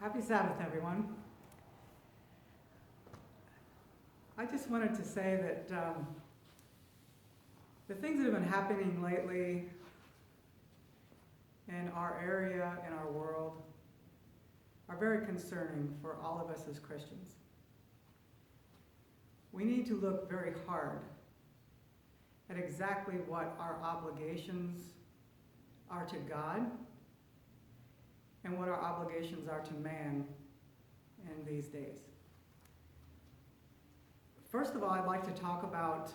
Happy Sabbath, everyone. I just wanted to say that the things that have been happening lately in our area, in our world, are very concerning for all of us as Christians. We need to look very hard at exactly what our obligations are to God and what our obligations are to man in these days. First of all, I'd like to talk about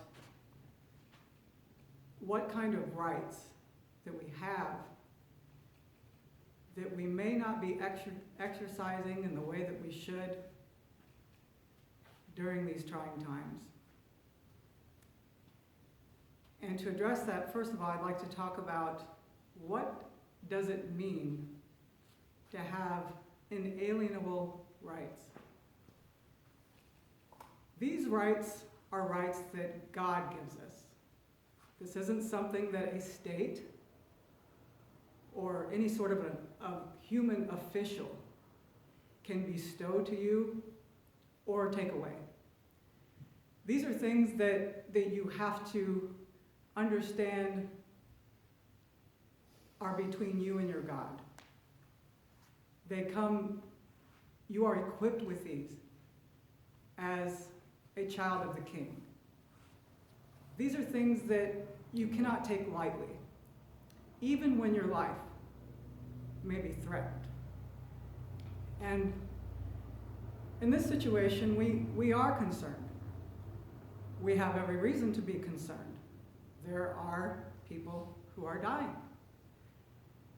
what kind of rights that we have that we may not be exercising in the way that we should during these trying times. And to address that, first of all, I'd like to talk about what does it mean to have inalienable rights. These rights are rights that God gives us. This isn't something that a state or any sort of a human official can bestow to you or take away. These are things that you have to understand are between you and your God. They come, you are equipped with these as a child of the King. These are things that you cannot take lightly, even when your life may be threatened. And in this situation, we are concerned. We have every reason to be concerned. There are people who are dying.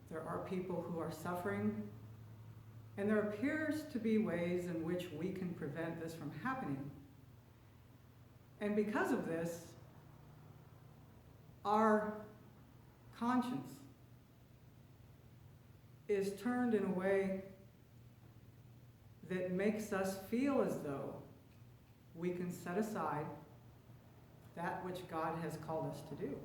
There are people who are suffering. And there appears to be ways in which we can prevent this from happening. And because of this, our conscience is turned in a way that makes us feel as though we can set aside that which God has called us to do.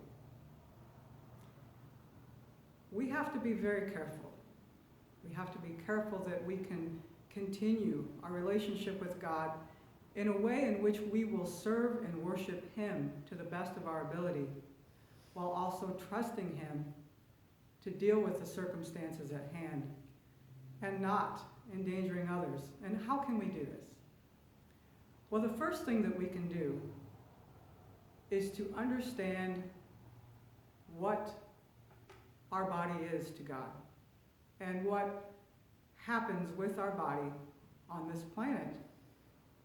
We have to be very careful. We have to be careful that we can continue our relationship with God in a way in which we will serve and worship Him to the best of our ability, while also trusting Him to deal with the circumstances at hand and not endangering others. And how can we do this? Well, the first thing that we can do is to understand what our body is to God and what happens with our body on this planet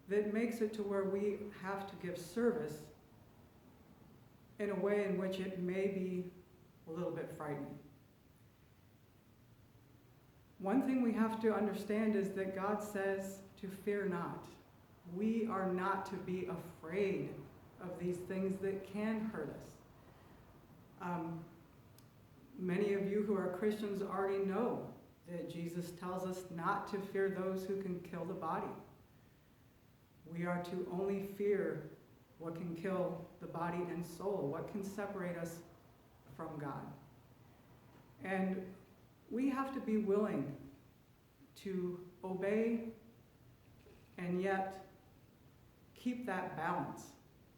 that makes it to where we have to give service in a way in which it may be a little bit frightening. One thing we have to understand is that God says to fear not. We are not to be afraid of these things that can hurt us. Many of you who are Christians already know that Jesus tells us not to fear those who can kill the body. We are to only fear what can kill the body and soul, what can separate us from God. And we have to be willing to obey and yet keep that balance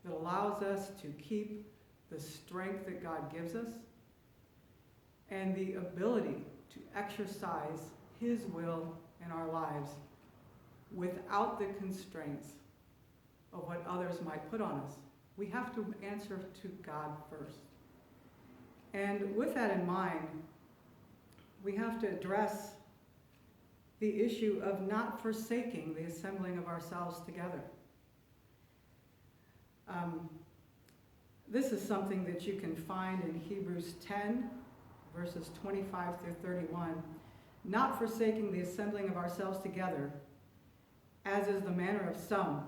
that allows us to keep the strength that God gives us and the ability to exercise His will in our lives without the constraints of what others might put on us. We have to answer to God first. And with that in mind, we have to address the issue of not forsaking the assembling of ourselves together. This is something that you can find in Hebrews 10, verses 25 through 31. Not forsaking the assembling of ourselves together, as is the manner of some,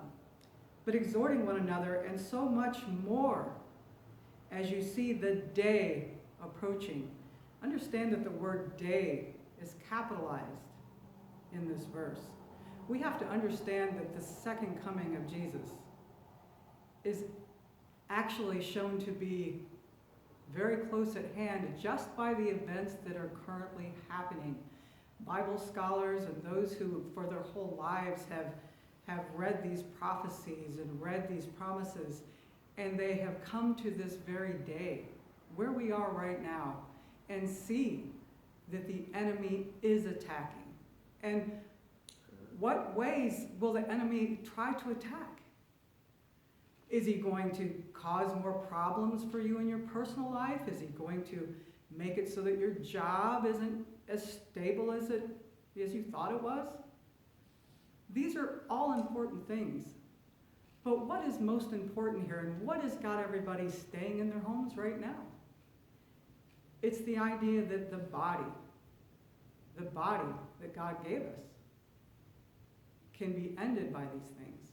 but exhorting one another, and so much more as you see the day approaching. Understand that the word day is capitalized in this verse. We have to understand that the second coming of Jesus is actually shown to be very close at hand just by the events that are currently happening. Bible scholars and those who for their whole lives have read these prophecies and read these promises, and they have come to this very day where we are right now and see that the enemy is attacking. And what ways will the enemy try to attack? Is he going to cause more problems for you in your personal life? Is he going to make it so that your job isn't as stable as you thought it was? These are all important things. But what is most important here, and what has got everybody staying in their homes right now? It's the idea that the body that God gave us, can be ended by these things.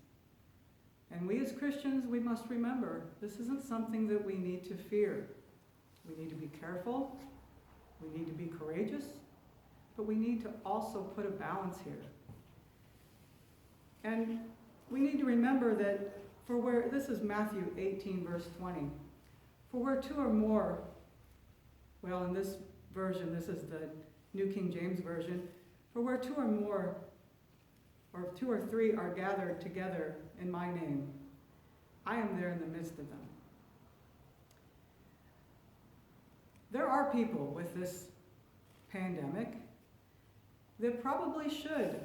And we as Christians, we must remember, this isn't something that we need to fear. We need to be careful, we need to be courageous, but we need to also put a balance here. And we need to remember that this is Matthew 18, verse 20. For where two or more, well, in this version, this is the New King James Version, for where two or more, or two or three are gathered together in my name, I am there in the midst of them. There are people with this pandemic that probably should,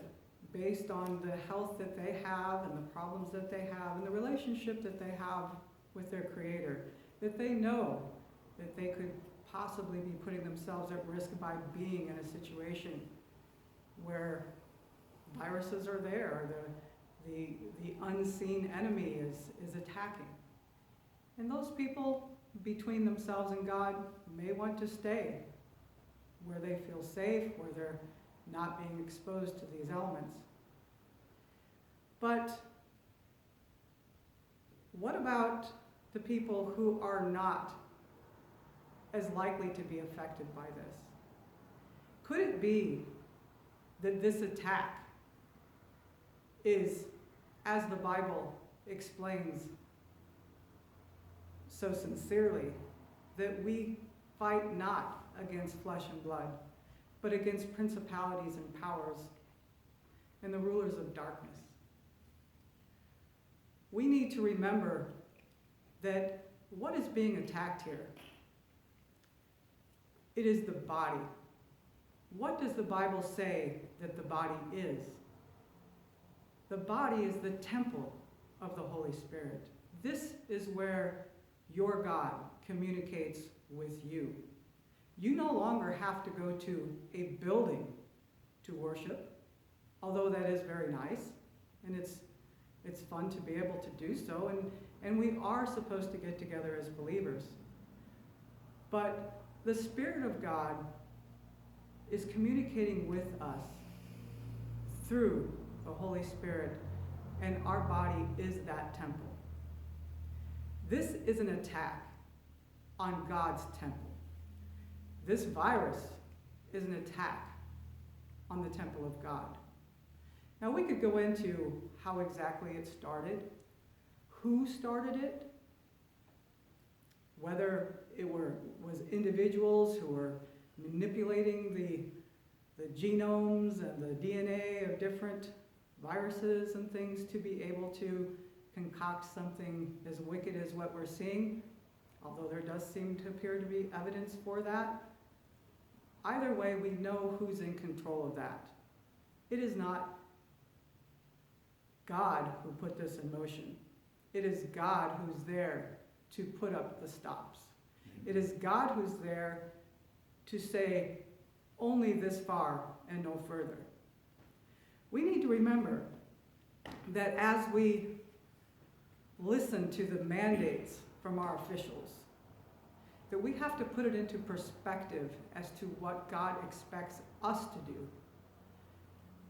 based on the health that they have and the problems that they have and the relationship that they have with their Creator, that they know that they could possibly be putting themselves at risk by being in a situation where viruses are there, the unseen enemy is attacking. And those people, between themselves and God, may want to stay where they feel safe, where they're not being exposed to these elements. But what about the people who are not as likely to be affected by this? Could it be that this attack is, as the Bible explains so sincerely, that we fight not against flesh and blood, but against principalities and powers and the rulers of darkness? We need to remember that what is being attacked here? It is the body. What does the Bible say that the body is? The body is the temple of the Holy Spirit. This is where your God communicates with you. You no longer have to go to a building to worship, although that is very nice, and it's fun to be able to do so, and we are supposed to get together as believers. But the Spirit of God is communicating with us through the Holy Spirit, and our body is that temple. This is an attack on God's temple. This virus is an attack on the temple of God. Now, we could go into how exactly it started, who started it, whether it was individuals who were manipulating the genomes and the DNA of different viruses and things to be able to concoct something as wicked as what we're seeing, although there does seem to appear to be evidence for that. Either way, we know who's in control of that. It is not God who put this in motion. It is God who's there to put up the stops. It is God who's there to say only this far and no further. We need to remember that as we listen to the mandates from our officials, that we have to put it into perspective as to what God expects us to do.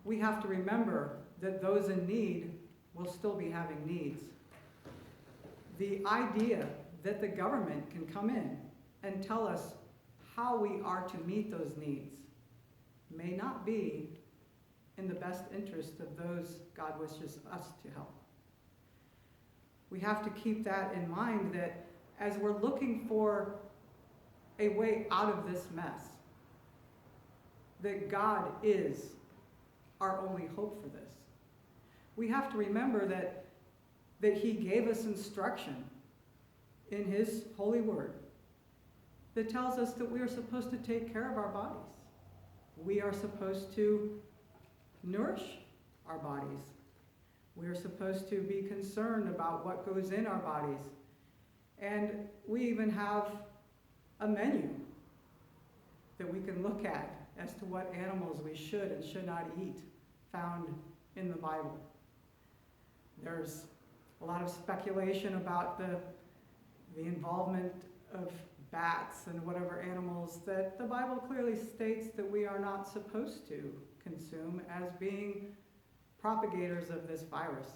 We have to remember that those in need will still be having needs. The idea that the government can come in and tell us how we are to meet those needs may not be in the best interest of those God wishes us to help. We have to keep that in mind, that as we're looking for a way out of this mess, that God is our only hope for this. We have to remember that he gave us instruction in his holy word that tells us that we are supposed to take care of our bodies. We are supposed to nourish our bodies. We are supposed to be concerned about what goes in our bodies. And we even have a menu that we can look at as to what animals we should and should not eat, found in the Bible. There's a lot of speculation about the involvement of bats and whatever animals that the Bible clearly states that we are not supposed to consume as being propagators of this virus.